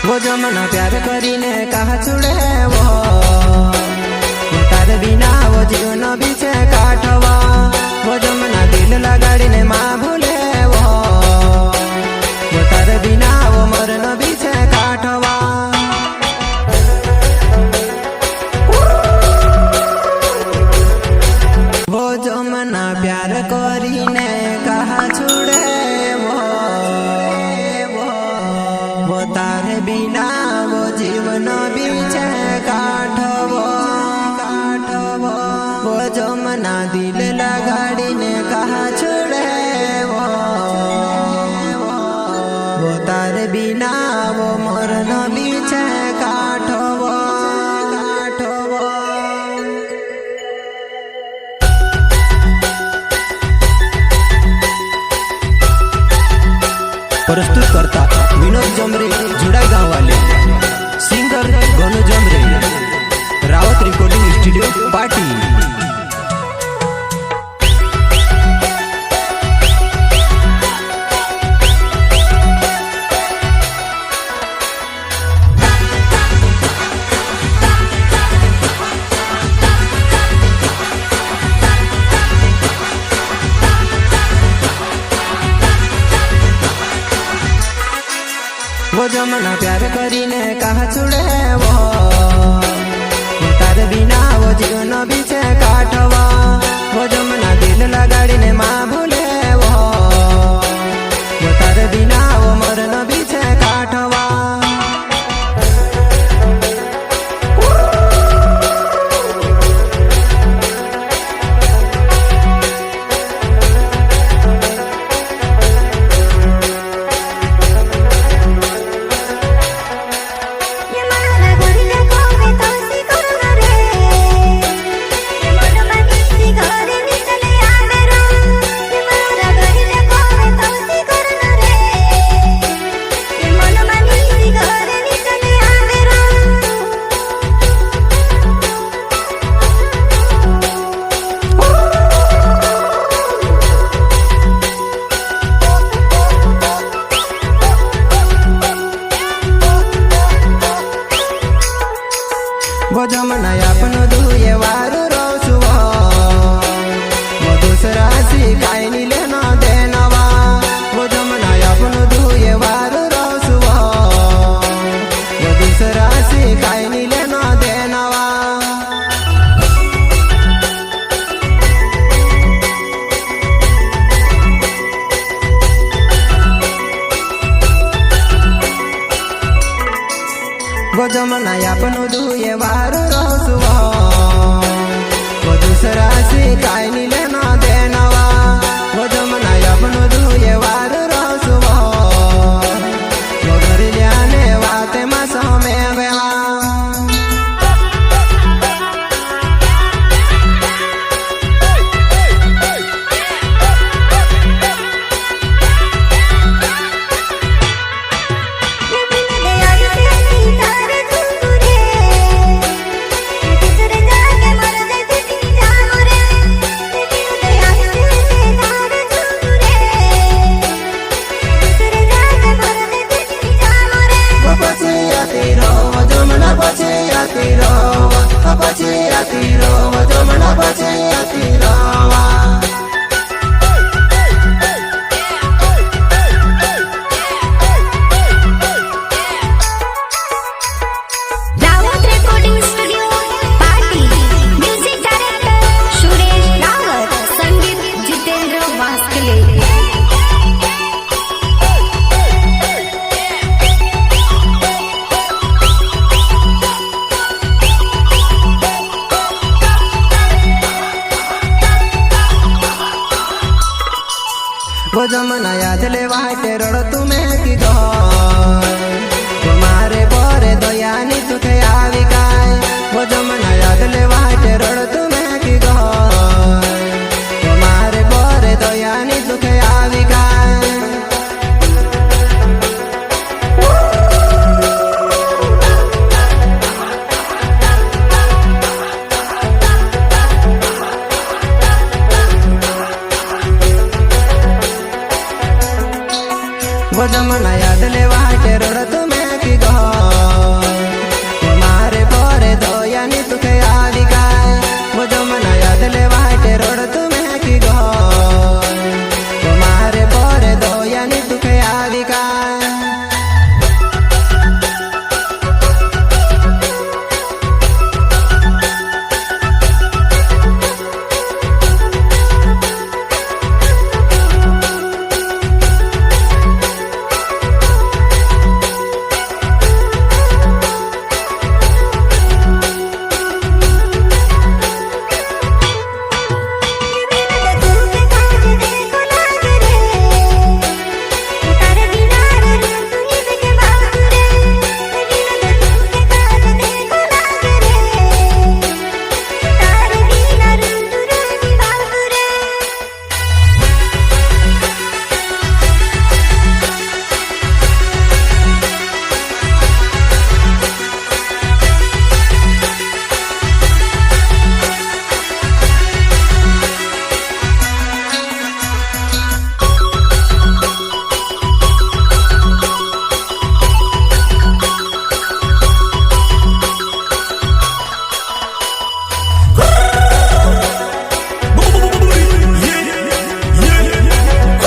वो जमना प्यार करीने कहा छुड़े वो तार बिना वो जीवन बीचे काटवा। वो जमना दिल लगाड़ीने माँ भूले वो तार बिना वो मरण बीचे काटवा। वो जमना प्यार करीने कहा छुड़े वो तारे बिना वो जीवन बीचे काटवो। वो जमना दिल लगाड़ीने कहा छुड़े वो तारे बिना वो मरण बीचे काटवो। प्रस्तुत करता विनोद जमरे जुड़ाई गाँव वाले, singer Ganu Jamre, Rawat recording studio party. वो जमना प्यार करीने कहा छुड़े वो तार बिना वो जीवन बीचे काटवा। वो जमना दिल लगाड़ीने माँ भूले वो तार बिना वो मरण बीचे काटवा। वो जमना अपनो दुए वारू रोसुवा वो दूसरा सिखाई नी लेना देनवा। वो जमना अपनो दुए वारू रोसुवा वो दूसरा सिखाई नी लेना देनवा। वो जमना अपनो दुए वारू रोसुवा वो दूसरा सिखाई नी लेना देनवा। वो जमना अपनो दुए वारू रोसुवा वो घर लियाने वाते मा समय वेवा। वो जमना याद ले वाटे रड़ो